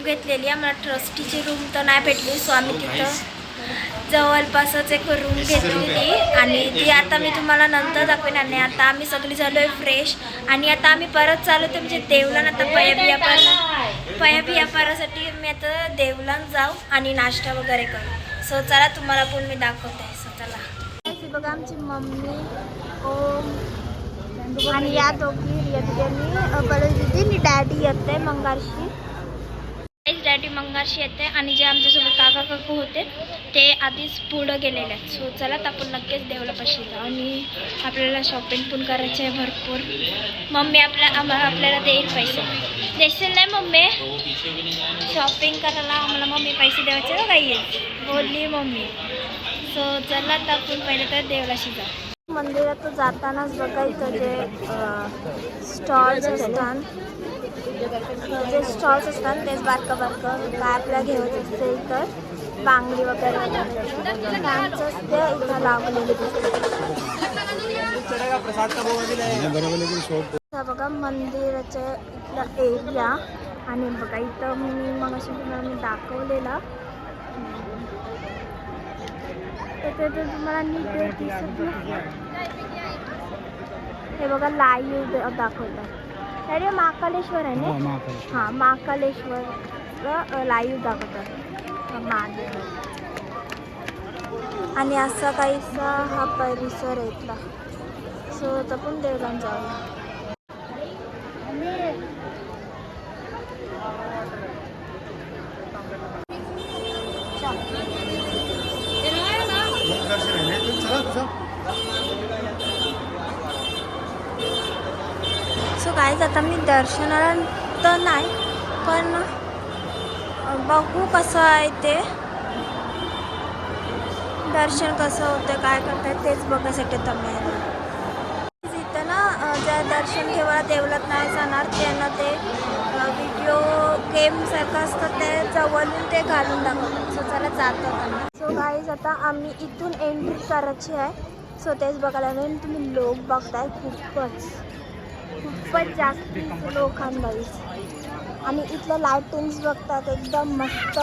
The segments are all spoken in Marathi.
घेतलेली आहे. मला ट्रस्टीची रूम तर नाही भेटली, सो आम्ही तिथं जवळपासच एक रूम घेतलेली आणि ती आता मी तुम्हाला नंतर दाखवेन. आणि आता आम्ही सगळी झालो आहे फ्रेश आणि आता आम्ही परत चालू होतो म्हणजे देवलान. आता पया बिया पारासाठी मी आता देवलान जाऊ आणि नाश्ता वगैरे करू. सो चला तुम्हाला पण मी दाखवते. सो चला बघा आमची मम्मी ओम आणि या दोघी रिया दिदी परत दिदी आणि डॅडी येते मंगारशी. डॅडी मंगारशी येते आणि जे आमच्यासोबत काका काकू होते ते आधीच पुढं गेलेले आहेत. सो चला तर आपण नक्कीच देवलापाशी जाऊ आणि आपल्याला शॉपिंग पण करायची आहे भरपूर. मम्मी आपल्याला देईल पैसे. देशील नाही मम्मी? शॉपिंग करायला आम्हाला मम्मी पैसे द्यायचे ना काही बोलली मम्मी. सो चला तर आपण पहिले तर देवलाशी जाऊ. मंदिरात जातानाच बघायचं जे स्टॉल्स असतात तेच बारकं काय आपल्याला घ्यायचं असेल तर बांगडी वगैरे ते इथं लावलेली बघा मंदिराच्या इथला एरिया. आणि बघा इथं मग तुम्हाला मी दाखवलेला तर तुम्हाला नीट दिसत हे बघा लाईव्ह दाखवतात. अरे महाकालेश्वर आहे ना. हां महाकालेश्वर लाईव्ह दाखवतात महादेव. आणि असा काहीसा हा परिसर आहे इथला. सो आता पण देवलान जाऊया. सो गाईज आता मी दर्शनाला तर नाही पण बघू कसं आहे ते दर्शन कसं होतं काय करतात तेच बघायसाठी तुम्ही इथं ना ज्या दर्शन घेवायला देवलात नाही जाणार त्यांना ते व्हिडिओ गेमसारखं असतं ते जवळून ते घालून दाखवतात. सो चला जातात. सो गाईज आता आम्ही इथून एंट्री करायची आहे. सो तेच बघायला नाही तुम्ही लोक बघताय खूपच जास्त लोक अंदाज. आणि इथलं लायटिंग्स बघतात एकदम मस्त.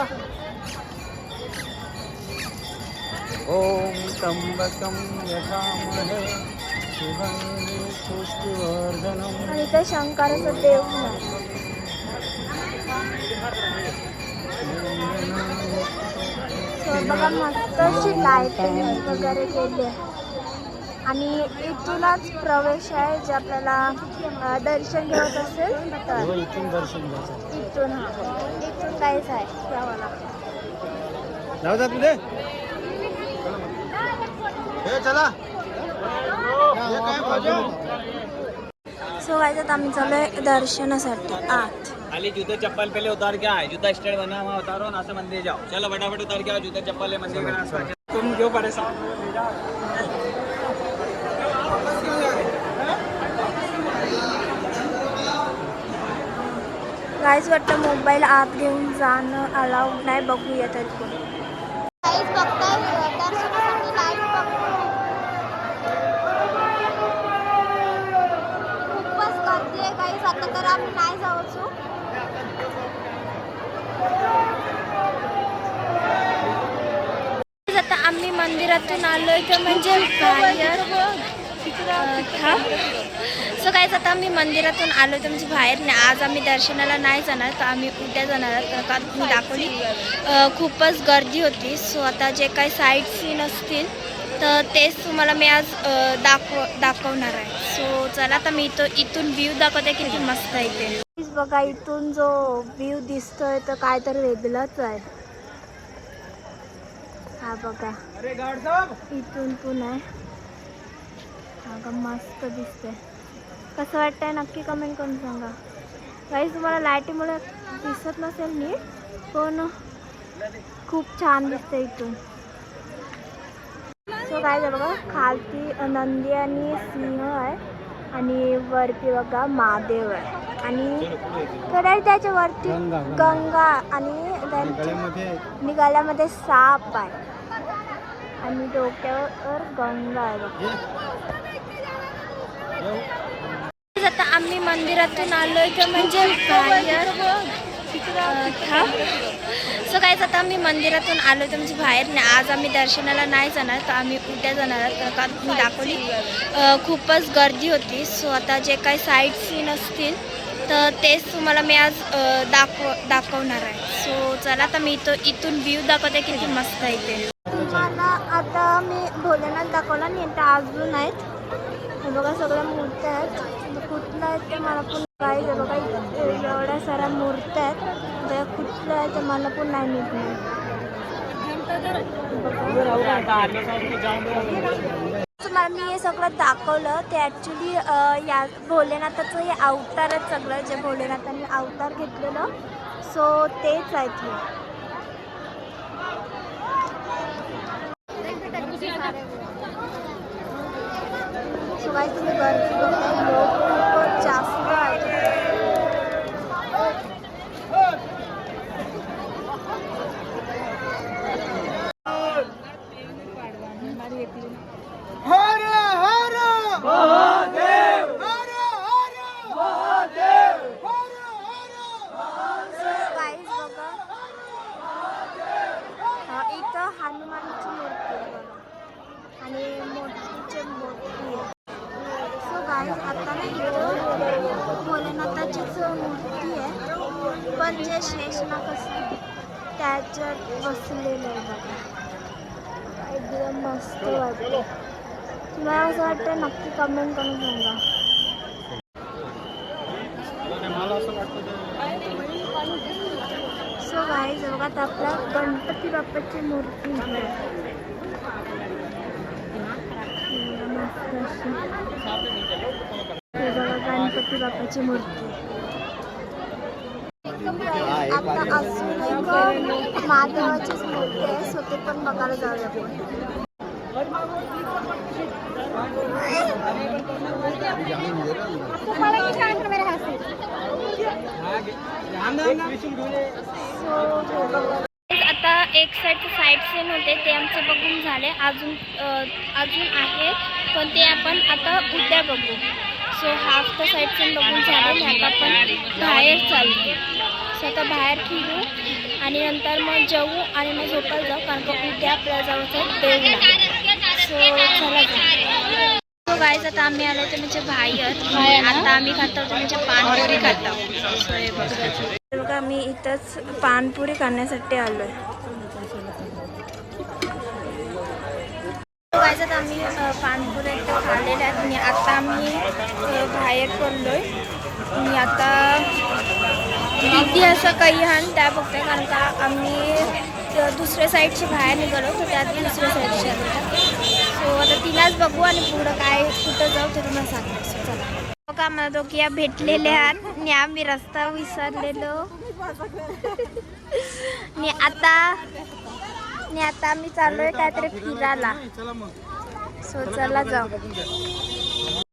ओम त्र्यंबकं यजामहे शिवं पुष्टिवर्धनम्. आणि इथे शंकराचं देव बघा मस्त अशी लायटिंग वगैरे केली आहे. आणि इथूनच प्रवेश आहे जे आपल्याला दर्शन घ्यायचं असेल तर इथून दर्शन घ्यायचं. इथून काहीच आहे गावाला. चला सो गाइस आम्ही चाललोय दर्शनासाठी आत. खाली जूते चप्पल पहले उतार के आए. जूता स्टैंड बना हुआ उतारो ना से मंदिर जाओ. चलो फटाफट उतार के आओ जूते चप्पल है मंदिर में. तुम क्यों परेशान गाईज वाटतं मोबाईल आत घेऊन जाणं अलाउड नाही. बघूया तर गाईज बघताय दर्शनासाठी लाईव्ह बघतो. खूपच गर्दी आहे गाईज. आता तर आम्ही नाही जाऊचो. आता आम्ही मंदिरातून आलोय तर म्हणजे बाहेर सो गाईज आता आम्ही मंदिरातून आलो तर म्हणजे बाहेर नाही. आज आम्ही दर्शनाला नाही जाणार तर आम्ही उद्या जाणार आहोत. का मी दाखवली खूपच गर्दी होती. सो आता जे काही साईट सीन असतील तर तेच तुम्हाला मी आज दाखवणार आहे. सो चला आता मी इथून व्ह्यू दाखवते किती मस्त आहे ते. बघा इथून जो व्ह्यू दिसतोय तर काय तर वेगळाच आहे. हा बघा इथून पण आहे. हा मस्त दिसते. कसं वाटतंय नक्की कमेंट करून सांगा. गाईज तुम्हाला लाईटीमुळे दिसत नसेल नीट पण खूप छान दिसते इथून. सो गाईज बघा खालती नंदी आणि सिंह आहे आणि वरती बघा महादेव आहे आणि कडे त्याच्यावरती गंगा आणि गळ्यामध्ये साप आहे आणि डोक्यावर गंगा आहे बघा. आता आम्ही मंदिरातून आलोय तर म्हणजे बाहेर हा सो काहीच आता आम्ही मंदिरातून आलो तर म्हणजे बाहेर नाही. आज आम्ही दर्शनाला नाही जाणार, तर आम्ही उद्या जाणार आहोत. कारण का मी दाखवली खूपच गर्दी होती. सो आता जे काही साईट सीन असतील तर तेच तुम्हाला मी आज दाखवणार आहे. सो चला आता मी इथून व्ह्यू दाखवते किती मस्त आहे ते. तुम्हाला आता मी भोलेनाथ दाखवला आणि आता अजून आहेत. हे बघा सगळ्या मूर्त्या आहेत. कुठल्या आहेत ते मला पण काही बघा एवढ्या साऱ्या मूर्त्या आहेत. त्या कुठल्या आहेत ते मला पण नाही मिळत. तुम्हाला मी हे सगळं दाखवलं ते ॲक्च्युली या भोलेनाथाचं हे अवतार आहेत सगळं, जे भोलेनाथांनी अवतार घेतलेलं. सो तेच आहेत हे. सो काही तुम्ही गर्दी बघताय, लोक खूपच जास्त आहेत. हर हर महादेव, हर हर महादेव, हर हर गाईज बघा, इथं हनुमानची मूर्ती आहे बघा आणि मोठीची मूर्ती आहे. सो गाईज आता ना इथं भोलेनाथाचीच मूर्ती आहे, पण जे शेषनाग असतं त्याच्यात बसलेलं आहे बघा. एकदम मस्त वाटतं. तुम्हाला असं वाटतं नक्की कमेंट करून सांगा. सो गाईज बघा आपला गणपती बाप्पाची मूर्ती आहे. मस्त अशी हे बघा गणपती बाप्पाची मूर्ती. आता अजून एक महादेवाचीच मूर्ती आहे. सो ते पण बघायला जाऊया आपण. आता एक साईड सीन होते ते आमचे बघून झाले. अजून आहे पण ते आपण आता उद्या बघू. सो हाफ तर साईड सीन बघून झाले. आता आपण बाहेर चाललो. सो आता बाहेर फिरू आणि नंतर मग जेवू आणि मग झोपायला जाऊ, कारण का उद्या आपल्याला जाऊचं देवला. सो चला जाऊ. सो गाईज आता आम्ही आलो तर म्हणजे बाहेर. आता आम्ही खातो तर म्हणजे पानपुरी खातो. सो हे बघा मी इथंच पानपुरी खाण्यासाठी आलो आहे. गाईज आता आम्ही पानपुरी इथं खाल्लेल्या आहेत आणि आता आम्ही बाहेर पडलो आहे. आणि आता किती असं काही हाण त्या बघते, कारण का आम्ही दुसऱ्या साईडची बाहेर निघालो तर त्यात दुसऱ्या साईडची आलो. सो आता तिलाच बघू आणि पुढं काय कुठं जाऊ ते तुम्हाला सांगतो. सो चला बघा आम्हाला दोघी या भेटलेल्या आहेत आणि आम्ही रस्ता विसरलेलो आणि आता आम्ही चाललोय काहीतरी फिरायला. सो चला जाऊ.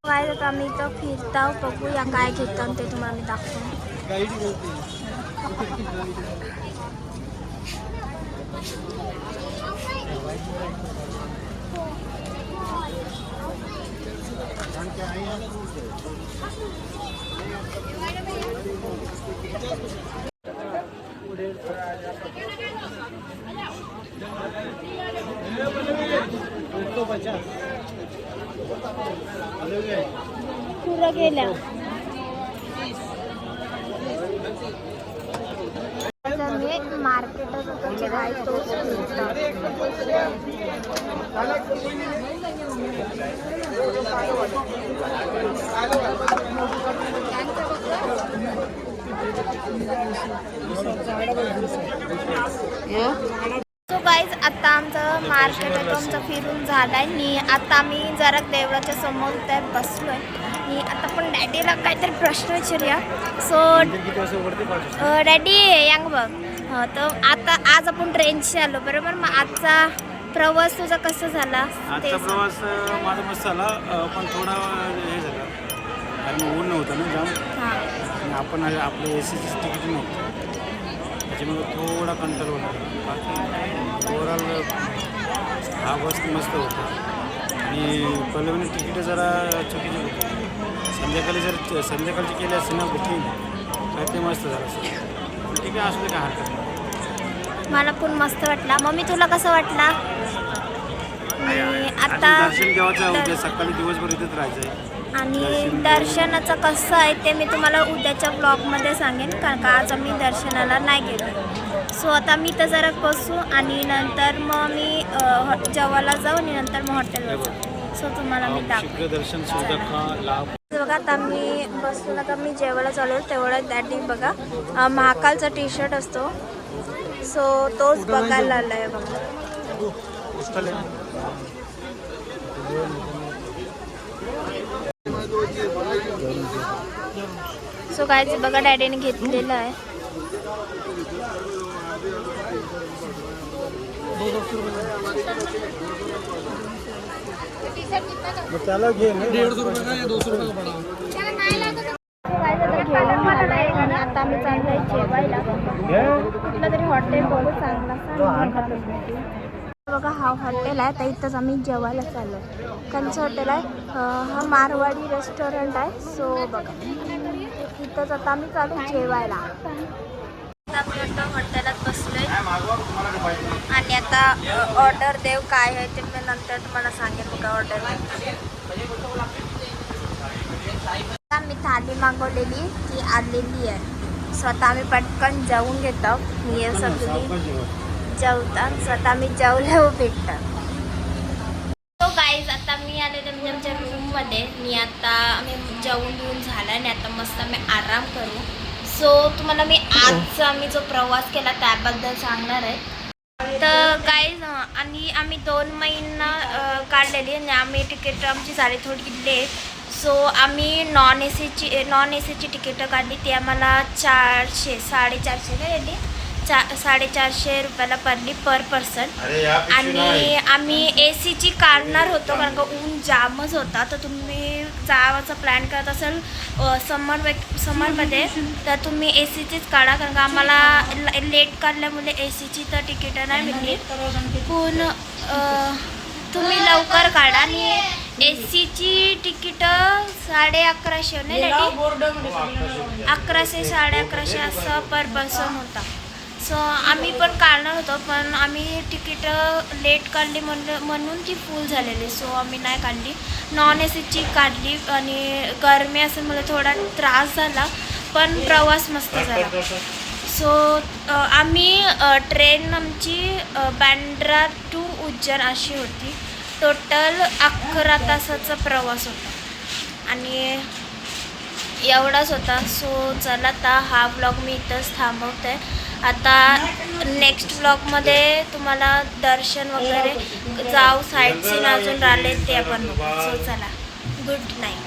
काय आता आम्ही इथं फिरताव, बघूया काय घेतो ते तुम्हाला मी दाखवतो. पुरं गेल्या मी मार्केटच होतं जे आहे तोच सो गाईज आता आमचं मार्केट होतं आमचं फिरून झालं आहे आणि आता आम्ही जरा देवळाच्या समोर त्या बसलो आहे आणि आता पण डॅडीला काहीतरी प्रश्न विचारूया. सो डॅडी यांग बघ, तर आता आज आपण ट्रेनशी आलो बरोबर. मग आजचा प्रवास तुझा कसा झाला? आजचा प्रवास माझा मस्त झाला, पण थोडा हे झाला कारण ऊन नव्हतं ना जाम. आणि आपण आपलं एसीची तिकीट नव्हतं, त्याच्यामुळे थोडा कंट्रोल होता. बाकी ओव्हरऑल हा बस मस्त होता. आणि पहिले तिकीट जरा चुकीची होती. संध्याकाळची केली असते ना बुकिंग तर ते मस्त झालं असतं. ठीक ठीक आहे, असू दे, काय हरकत नाही. मला पण मस्त वाटला. मम्मी तुला कसं वाटला? मी आता दर्शन घ्यायचं आहे उद्या सकाळी, दिवसभर इथेच राहायचं आहे. आणि दर्शनाचं कसं आहे ते मी तुम्हाला उद्याच्या ब्लॉगमध्ये सांगेन, कारण का आज आम्ही दर्शनाला नाही गेलो. सो आता मी तर जरा बसू आणि नंतर मग मी जेवायला जाऊ आणि नंतर मग हॉटेलवर जाऊ. सो तुम्हाला मी दाखवते. दर्शन सुद्धा खा लाभ. बघा आता मी बसून आता मी जेवायला चालू तेवढं दॅटी बघा महाकालचा टी शर्ट असतो. सो तोच बघायला आला आहे बघा. सो काय ते बघा डॅडीने घेतलेलं आहे. त्याला घे ना. 150 रुपये का या 200 रुपये का पड़ा? काय झालं घेऊन आलाय आणि आता आम्ही चाललोय जेवायला. कुठलं तरी हॉटेल बघू चांगला. बघा हा हॉटेल आहे तर इथंच आम्ही जेवायला चाललो. कंच हॉटेल आहे. हा मारवाडी रेस्टॉरंट आहे. सो बघा इथंच आता आम्ही चालू जेवायला. आता आम्ही आता हॉटेलात बसलोय आणि आता ऑर्डर देऊ काय आहे ते मी नंतर तुम्हाला सांगेन. बघा ऑर्डर आम्ही थाली मागवलेली ती आलेली आहे. स्वतः आम्ही पटकन जेवून घेतो. ही सगळी जेवतात स्वतः आम्ही जेवल्यावर भेटतात. तो गाईज आता मी आलेले म्हणजे आमच्या रूममध्ये. मी आता आम्ही जेवून घेऊन झाला आणि आता मस्त आम्ही आराम करू. सो तुम्हाला मी आजचा आम्ही जो प्रवास केला त्याबद्दल सांगणार आहे. तर गाईज आणि आम्ही 2 महिना काढलेली आणि आम्ही तिकीट आमची झाली थोडी लेट. सो आम्ही नॉन एसीची तिकीटं काढली. ती आम्हाला 400-450 काय गेली 450 रुपयाला पडली पर पर्सन. आणि आम्ही एसीची काढणार होतो कारण का ऊन जामच होता. तर तुम्ही जावाचा प्लॅन करत असेल समरमध्ये तर तुम्ही एसीचीच काढा कारण का आम्हाला लेट काढल्यामुळे एसीची तर तिकीटं नाही मिळली. पण तुम्ही लवकर काढा आणि एसीची तिकीटं 1150 नाही डॅडी 1100-1150 असं पर पर्सन होता. सो आम्ही पण काढणार होतो पण आम्ही तिकीटं लेट काढली म्हणून ती फुल झालेली. सो आम्ही नाही काढली. नॉन एसीची काढली आणि गरमी असल्यामुळे थोडा त्रास झाला पण प्रवास मस्त झाला. सो आम्ही ट्रेन आमची बँड्रा टू उज्जैन अशी होती. टोटल 11 तासाचा प्रवास होता आणि एवढाच होता. सो चला आता हा ब्लॉग मी इथंच थांबवते. आता नेक्स्ट ब्लॉगमध्ये तुम्हाला दर्शन वगैरे जाऊ साईट सीन अजून राहिले ते आपण बघू. सो चला गुड नाईट.